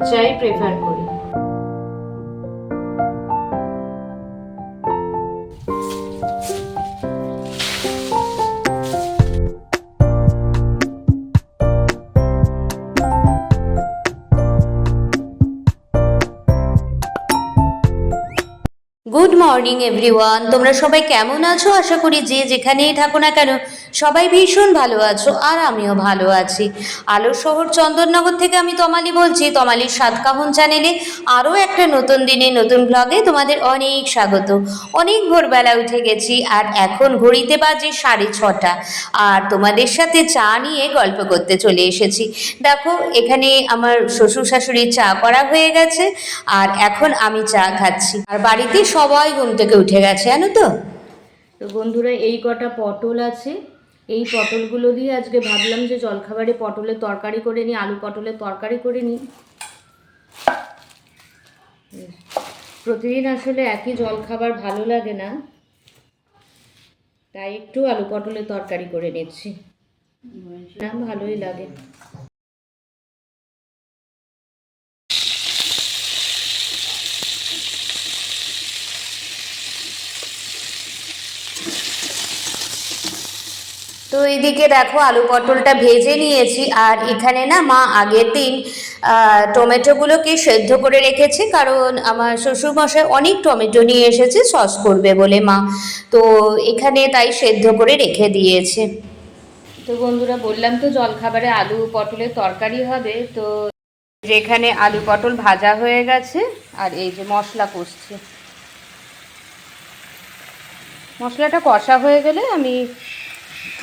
চাই প্রেফার করি। Good morning everyone, তোমরা সবাই কেমন আছো? আশা করি যে যেখানেই থাকো না কেন সবাই ভীষণ ভালো আছো, আর আমিও ভালো আছি। আলোর শহর চন্দননগর থেকে আমি তমালি বলছি। তমালির সাতকাহন চ্যানেলে আরও একটা নতুন দিনে নতুন ব্লগে তোমাদের অনেক স্বাগত। অনেক ভোরবেলা উঠে গেছি, আর এখন ঘড়িতে বাজে 6:30, আর তোমাদের সাথে চা নিয়ে গল্প করতে চলে এসেছি। দেখো, এখানে আমার শ্বশুর শাশুড়ির চা করা হয়ে গেছে, আর এখন আমি চা খাচ্ছি। আর বাড়িতে সবাই ঘুম থেকে উঠে গেছে, জানো তো। তো বন্ধুরা, এই কটা পটল আছে, এই পটলগুলো দিয়ে আজকে ভাবলাম যে জলখাবারে পটলের তরকারি করে নিই, আলু পটলের তরকারি করে নিই। প্রতিদিন আসলে একই জলখাবার ভালো লাগে না, তাই একটু আলু পটলের তরকারি করে নিচ্ছি। না, ভালোই লাগে। তো এইদিকে দেখো, আলু পটলটা ভেজে নিয়েছি, আর এখানে না মা আগের দিন টমেটোগুলোকে সেদ্ধ করে রেখেছে, কারণ আমার শ্বশুরমশাই অনেক টমেটো নিয়ে এসেছে সস করবে বলে মা, তো এখানে তাই সেদ্ধ করে রেখে দিয়েছে। তো বন্ধুরা, বললাম তো জলখাবারে আলু পটলের তরকারি হবে। তো যেখানে আলু পটল ভাজা হয়ে গেছে, আর এই যে মশলা কষছে। মশলাটা কষা হয়ে গেলে আমি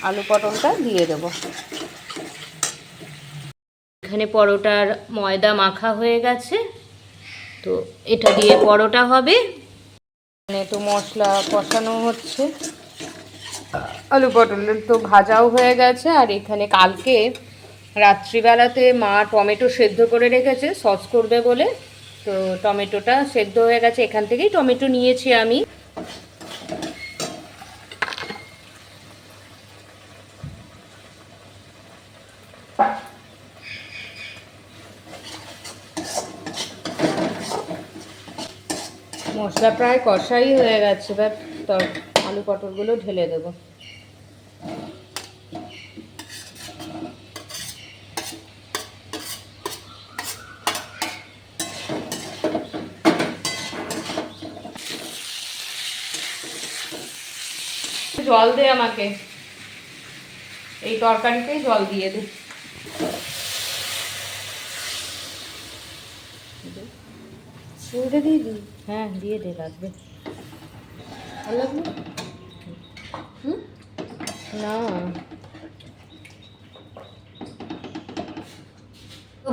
আলু পটলটা দিয়ে দেব। এখানে পরোটার ময়দা মাখা হয়ে গেছে, তো এটা দিয়ে পরোটা হবে। এখানে তো মশলা কষানো হচ্ছে, আলু পটল তো ভাজাও হয়ে গেছে। আর এখানে কালকে রাত্রিবেলাতে মা টমেটো সেদ্ধ করে রেখেছে সস করবে বলে, তো টমেটোটা সেদ্ধ হয়ে গেছে, এখান থেকেই টমেটো নিয়েছি আমি। মশলা প্রায় কষাই হয়ে গেছে, এবার আলু পটলগুলো ঢেলে দেবো। জল দে আমাকে, এই তরকারিতেই জল দিয়ে দে। দিয়ে দিই, হ্যাঁ দিয়ে দে, লাগবে। ভালো লাগবে না।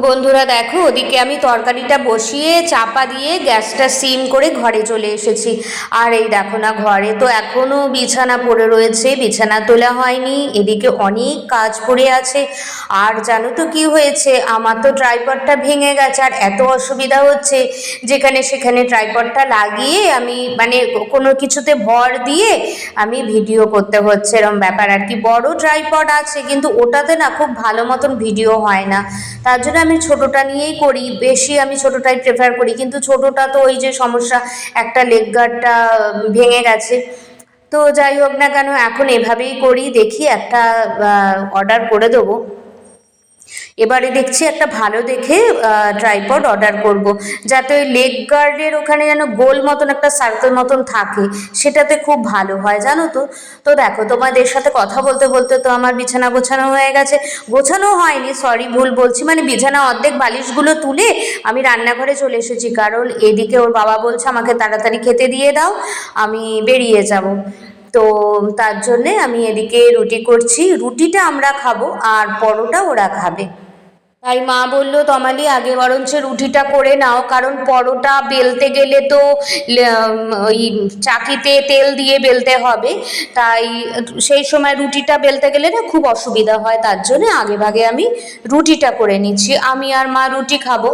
বন্ধুরা দেখো, ওদিকে আমি তরকারিটা বসিয়ে চাপা দিয়ে গ্যাসটা সিম করে ঘরে চলে এসেছি। আর এই দেখো না, ঘরে তো এখনও বিছানা পড়ে রয়েছে, বিছানা তোলা হয়নি, এদিকে অনেক কাজ পড়ে আছে। আর জানো তো কি হয়েছে, আমার তো ট্রাইপডটা ভেঙে গেছে, আর এত অসুবিধা হচ্ছে, যেখানে সেখানে ট্রাইপডটা লাগিয়ে আমি মানে কোনো কিছুতে ভর দিয়ে আমি ভিডিও করতে হচ্ছে, এরকম ব্যাপার আর কি। বড় ট্রাইপড আছে, কিন্তু ওটাতে না খুব ভালো মতন ভিডিও হয় না, তার জন্য আমি ছোটোটা নিয়েই করি, বেশি আমি ছোটোটাই প্রেফার করি। কিন্তু ছোটোটা তো ওই যে সমস্যা, একটা লেগ গার্ডটা ভেঙে গেছে। তো যাই হোক না কেন, এখন এভাবেই করি, দেখি একটা অর্ডার করে দেবো। এবারে দেখছি একটা ভালো দেখে ট্রাইপড অর্ডার করব, যাতে ওই লেগ গার্ডের ওখানে যেন গোল মতন একটা সার্কেল মতন থাকে, সেটাতে খুব ভালো হয়, জানো তো। তো দেখো, তোমাদের সাথে কথা বলতে বলতে তো আমার বিছানা গোছানো হয়ে গেছে। গোছানো হয়নি, সরি, ভুল বলছি, মানে বিছানা অর্ধেক বালিশগুলো তুলে আমি রান্নাঘরে চলে এসেছি, কারণ এদিকে ওর বাবা বলছে আমাকে তাড়াতাড়ি খেতে দিয়ে দাও, আমি বেরিয়ে যাব। তো তার জন্যে আমি এদিকে রুটি করছি, রুটিটা আমরা খাবো আর পরোটা ওরা খাবে। তাই মা বললো, তমালি আগে বরঞ্চ রুটিটা করে নাও, কারণ পরোটা বেলতে গেলে তো ওই চাকিতে তেল দিয়ে বেলতে হবে, তাই সেই সময় রুটিটা বেলতে গেলে না খুব অসুবিধা হয়, তার জন্য আগে ভাগে আমি রুটিটা করে নিচ্ছি। আমি আর মা রুটি খাবো।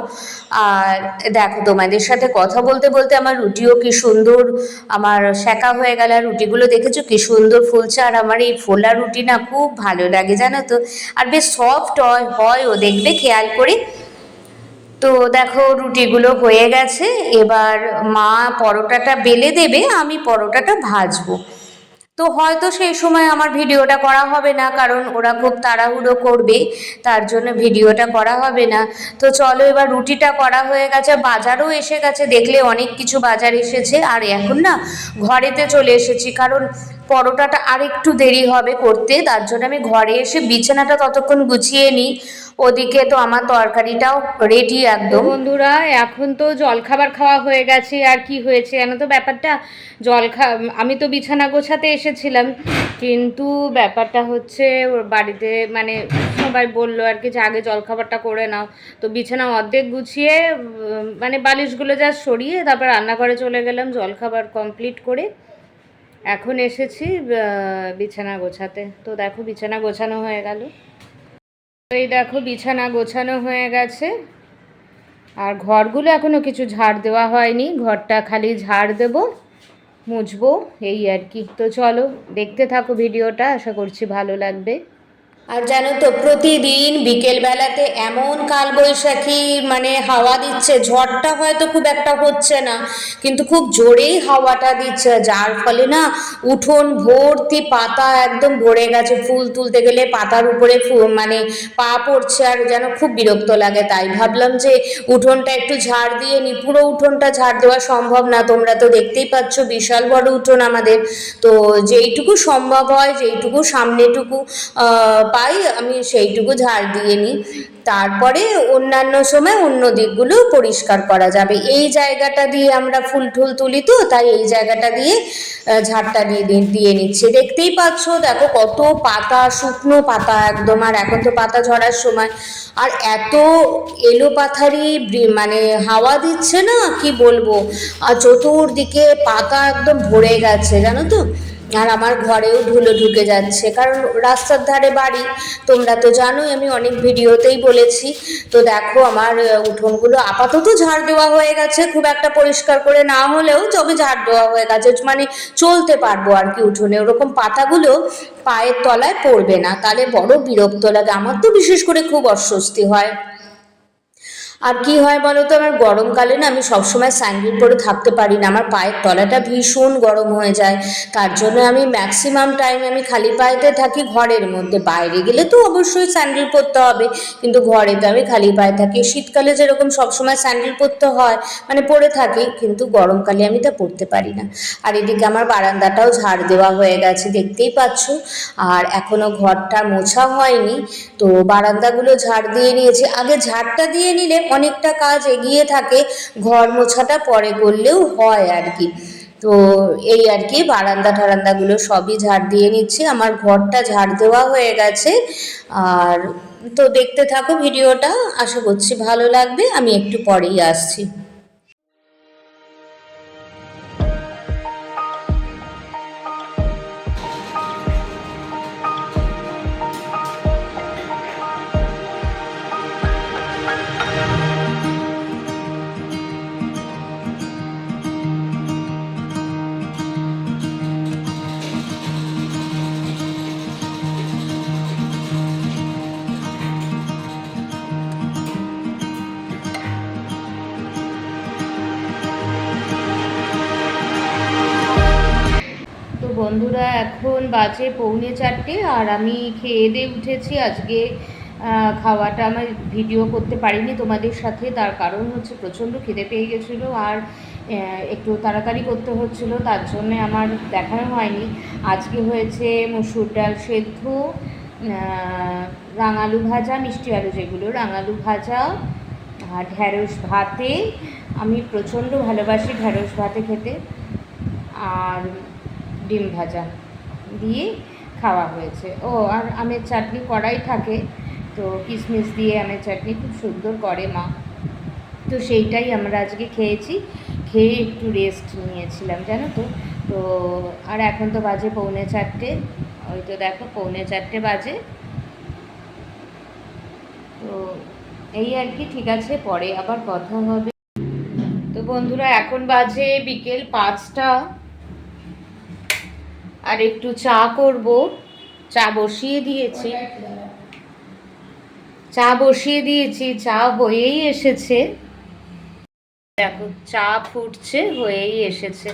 আর দেখো, তোমাদের সাথে কথা বলতে বলতে আমার রুটিও কি সুন্দর আমার সেকা হয়ে গেল, আর রুটিগুলো দেখেছো কি সুন্দর ফুলছে, আর আমার এই ফোলা রুটি না খুব ভালো লাগে, জানো তো। আর বেশ সফট হয়ও, দেখবে খেয়াল করে। তো দেখো রুটিগুলো হয়ে গেছে, এবার মা পরোটাটা বেলে দেবে, আমি পরোটাটা ভাজবো। তো হয়তো সেই সময় আমার ভিডিওটা করা হবে না, কারণ ওরা খুব তাড়াহুড়ো করবে, তার জন্য ভিডিওটা করা হবে না। তো চলো, এবার রুটিটা করা হয়ে গেছে, বাজারও এসে গেছে, দেখলে অনেক কিছু বাজার এসেছে। আর এখন না ঘরেতে চলে এসেছি, কারণ পরোটাটা আর একটু দেরি হবে করতে, তার জন্য আমি ঘরে এসে বিছানাটা ততক্ষণ গুছিয়ে নিই। ওদিকে তো আমার তরকারিটাও রেডি একদম। বন্ধুরা, এখন তো জলখাবার খাওয়া হয়ে গেছে। আর কি হয়েছে জানো তো ব্যাপারটা, আমি তো বিছানা গোছাতে এসেছিলাম, কিন্তু ব্যাপারটা হচ্ছে ওর বাড়িতে মানে সবাই বললো আর কি যে আগে জলখাবারটা করে নাও। তো বিছানা অর্ধেক গুছিয়ে মানে বালিশগুলো যা সরিয়ে তারপর রান্নাঘরে চলে গেলাম জলখাবার কমপ্লিট করে। এখন এসেছি বিছানা গোছাতে। তো দেখো বিছানা গোছানো হয়ে গেল। এই দেখো বিছানা গোছানো হয়ে গেছে, আর ঘরগুলো এখনও কিছু ঝাড় দেওয়া হয়নি, ঘরটা খালি ঝাড় দেবো, মুছবো, এই আর কি। তো চলো দেখতে থাকো ভিডিওটা, আশা করছি ভালো লাগবে। আর জানো তো প্রতিদিন বিকেলবেলাতে এমন কালবৈশাখী মানে হাওয়া দিচ্ছে, ঝড়টা হয়তো খুব একটা হচ্ছে না, কিন্তু খুব জোরেই হাওয়াটা দিচ্ছে, যার ফলে না উঠোন ভর্তি পাতা একদম ভরে গেছে, ফুল তুলতে গেলে পাতার উপরে মানে পা পড়ছে, আর যেন খুব বিরক্ত লাগে। তাই ভাবলাম যে উঠোনটা একটু ঝাড় দিয়ে নি। পুরো উঠোনটা ঝাড় দেওয়া সম্ভব না, তোমরা তো দেখতেই পাচ্ছ বিশাল বড় উঠোন আমাদের। তো যেইটুকু সম্ভব হয়, যেইটুকু সামনেটুকু পাই আমি সেইটুকু ঝাড় দিয়ে নিই, তারপরে অন্যান্য সময় অন্য দিকগুলো পরিষ্কার করা যাবে। এই জায়গাটা দিয়ে আমরা ফুল টুল তুলি, তো তাই এই জায়গাটা দিয়ে ঝাড়টা দিয়ে নিচ্ছে। দেখতেই পাচ্ছ দেখো কত পাতা, শুকনো পাতা একদম, আর এখন তো পাতা ঝরার সময়। আর এত এলোপাথারি মানে হাওয়া দিচ্ছে না, কি বলবো, আর চতুর্দিকে পাতা একদম ভরে গেছে জানো তো। আর আমার ঘরেও ধুলো ঢুকে যাচ্ছে, কারণ রাস্তার ধারে বাড়ি, তোমরা তো জানোই, আমি অনেক ভিডিওতেই বলেছি। তো দেখো আমার উঠোনগুলো আপাতত ঝাড় দেওয়া হয়ে গেছে, খুব একটা পরিষ্কার করে না হলেও তবে ঝাড় দেওয়া হয়ে গেছে, মানে চলতে পারবো আর কি উঠোনে, ওরকম পাতাগুলো পায়ের তলায় পড়বে না, তাহলে বড় বিরক্ত লাগে, আমার তো বিশেষ করে খুব অস্বস্তি হয়। আর কি হয় বলো তো, আমার গরমকালে না আমি সবসময় স্যান্ডেল পরে থাকতে পারি না, আমার পায়ের তলাটা ভীষণ গরম হয়ে যায়, তার জন্য আমি ম্যাক্সিমাম টাইম আমি খালি পায়েতে থাকি ঘরের মধ্যে। বাইরে গেলে তো অবশ্যই স্যান্ডেল পরতে হবে, কিন্তু ঘরে তো আমি খালি পায়ে থাকি। শীতকালে যেরকম সবসময় স্যান্ডেল পরতে হয় মানে পরে থাকি, কিন্তু গরমকালে আমি তা পরতে পারি না। আর এদিকে আমার বারান্দাটাও ঝাড় দেওয়া হয়ে গেছে, দেখতেই পাচ্ছ। আর এখনো ঘরটা মোছা হয়নি, তো বারান্দাগুলো ঝাড় দিয়ে নিয়েছি। আগে ঝাড়টা দিয়ে নিলে অনেকটা কাজ এগিয়ে থাকে, ঘর মোছাটা পরে করলেও হয় আর কি। তো এই আর কি, বারান্দা ঠারান্দাগুলো সবই ঝাড় দিয়ে নিচ্ছি, আমার ঘরটা ঝাড় দেওয়া হয়ে গেছে। আর তো দেখতে থাকো ভিডিওটা, আশা করছি ভালো লাগবে, আমি একটু পরেই আসছি। তো বন্ধুরা, এখন বাজে 3:45, আর আমি খেয়ে দিয়ে উঠেছি। আজকে খাওয়াটা আমার ভিডিও করতে পারিনি তোমাদের সাথে, তার কারণ হচ্ছে প্রচণ্ড খিদে পেয়ে গেছিলো, আর একটু তাড়াতাড়ি করতে হচ্ছিলো, তার জন্যে আমার দেখানো হয়নি। আজকে হয়েছে মসুর ডাল সেদ্ধ, রাঙালু ভাজা, মিষ্টি আলু যেগুলো, রাঙালু ভাজা, আর ঢ্যাঁড়স ভাতে, আমি প্রচণ্ড ভালোবাসি ঢ্যাঁড়স ভাতে খেতে, আর ডিম ভাজা দিয়ে খাওয়া হয়েছে। ও আর আমের চাটনি করাই থাকে, তো কিশমিশ দিয়ে আমের চাটনি খুব সুন্দর করে মা, তো সেইটাই আমরা আজকে খেয়েছি, খেয়ে একটু রেস্ট নিয়েছিলাম জানো তো। তো আর এখন তো বাজে 3:45, ওই তো দেখো 3:45 বাজে। তো এই আর কি, ঠিক আছে, পরে আবার কথা হবে। তো বন্ধুরা, এখন বাজে বিকেল 5টা, আর একটু চা করব, চা বসিয়ে দিয়েছি। চা বসিয়ে দিয়েছি, চা হয়েই এসেছে। দেখো চা ফুটছে, হয়েই এসেছে।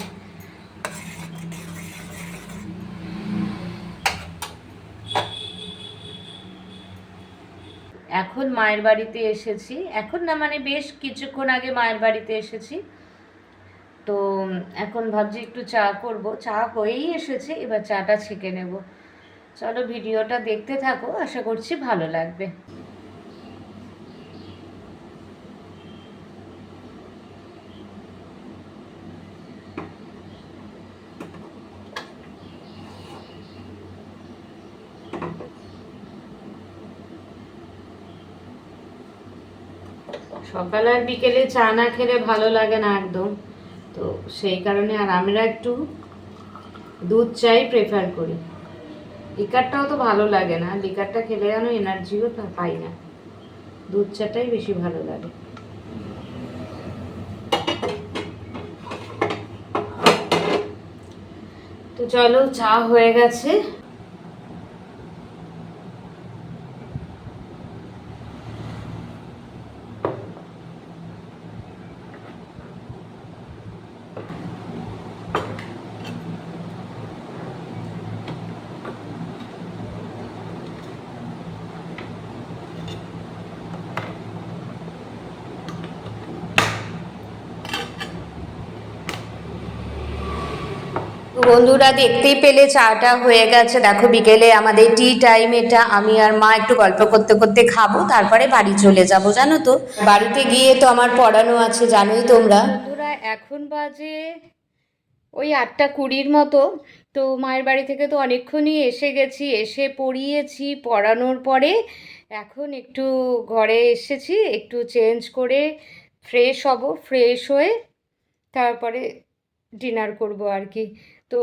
এখন মায়ের বাড়িতে এসেছি, এখন না মানে বেশ কিছুক্ষণ আগে মায়ের বাড়িতে এসেছি। তো এখন ভাবছি একটু চা করব, চা হয়েই এসেছে, এবার চাটা ছেঁকে নেব। চলো ভিডিওটা দেখতে থাকো, আশা করছি ভালো লাগবে। সকাল আর বিকেলে চা না খেলে ভালো লাগে না একদম। তো সেই কারণে আর আমরা একটু দুধ চাই প্রেফার করি। লিকারটাও তো ভালো লাগে না, লিকারটা খেলে যেন এনার্জিও পাই না, দুধ চাটাই বেশি ভালো লাগে। তো চলো চা হয়ে গেছে। বন্ধুরা দেখতেই পেলে চাটা হয়ে গেছে। দেখো বিকেলে আমাদের টি টাইম এটা, আমি আর মা একটু গল্প করতে করতে খাবো, তারপরে বাড়ি চলে যাব। জানো তো বাড়িতে গিয়ে তো আমার পড়ানো আছে, জানোই তোমরা। বন্ধুরা এখন বাজে ওই 8:20 মতো। তো মায়ের বাড়ি থেকে তো অনেকক্ষণই এসে গেছি, এসে পড়িয়েছি, পড়ানোর পরে এখন একটু ঘরে এসেছি, একটু চেঞ্জ করে ফ্রেশ হব, ফ্রেশ হয়ে তারপরে ডিনার করব আর কি। তো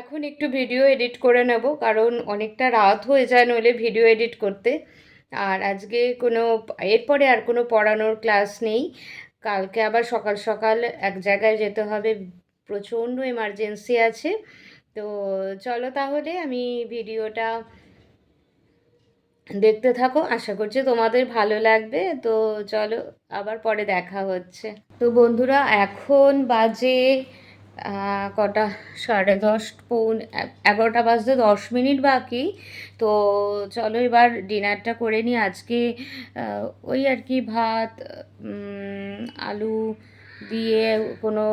এখন একটু ভিডিও এডিট করে নেব, কারণ অনেকটা রাত হয়ে যায় নইলে ভিডিও এডিট করতে। আর আজকে কোনো এরপরে আর কোনো পড়ানোর ক্লাস নেই। কালকে আবার সকাল সকাল এক জায়গায় যেতে হবে, প্রচণ্ড এমার্জেন্সি আছে। তো চলো তাহলে আমি ভিডিওটা দেখতে থাকো, আশা করছি তোমাদের ভালো লাগবে। তো চলো আবার পরে দেখা হচ্ছে। তো বন্ধুরা এখন বাজে কটা, 10:30, 11টা বাজতে 10 মিনিট বাকি। তো চলো এবার ডিনারটা করে নিই। আজকে ওই আর কি ভাত, আলু দিয়ে কোনো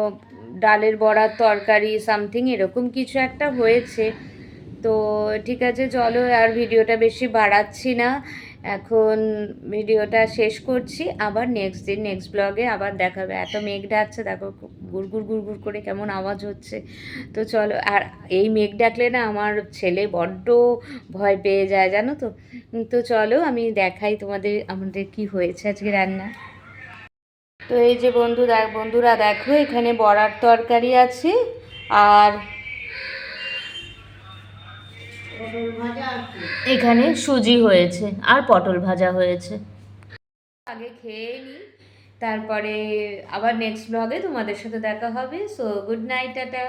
ডালের বড়ার তরকারি সামথিং এরকম কিছু একটা হয়েছে। তো ঠিক আছে চলো আর ভিডিওটা বেশি বাড়াচ্ছি না, এখন ভিডিওটা শেষ করছি। আবার নেক্সট দিন নেক্সট ব্লগে আবার দেখাবে। এত মেঘ ডাকছে দেখো, গুড়গুড় গুড়গুড় করে কেমন আওয়াজ হচ্ছে। তো চলো, আর এই মেঘ ডাকলে না আমার ছেলে বড্ড ভয় পেয়ে যায় জানো তো। তো চলো আমি দেখাই তোমাদের আমাদের কি হয়েছে আজকে রান্না। তো এই যে বন্ধুরা দেখো, এখানে বড়ার তরকারি আছে, আর এখানে সুজি হয়েছে, আর পটল ভাজা হয়েছে। আগে খেয়ে নিই, তারপরে আবার নেক্সট ব্লগে তোমাদের সাথে দেখা হবে। So good night, tata.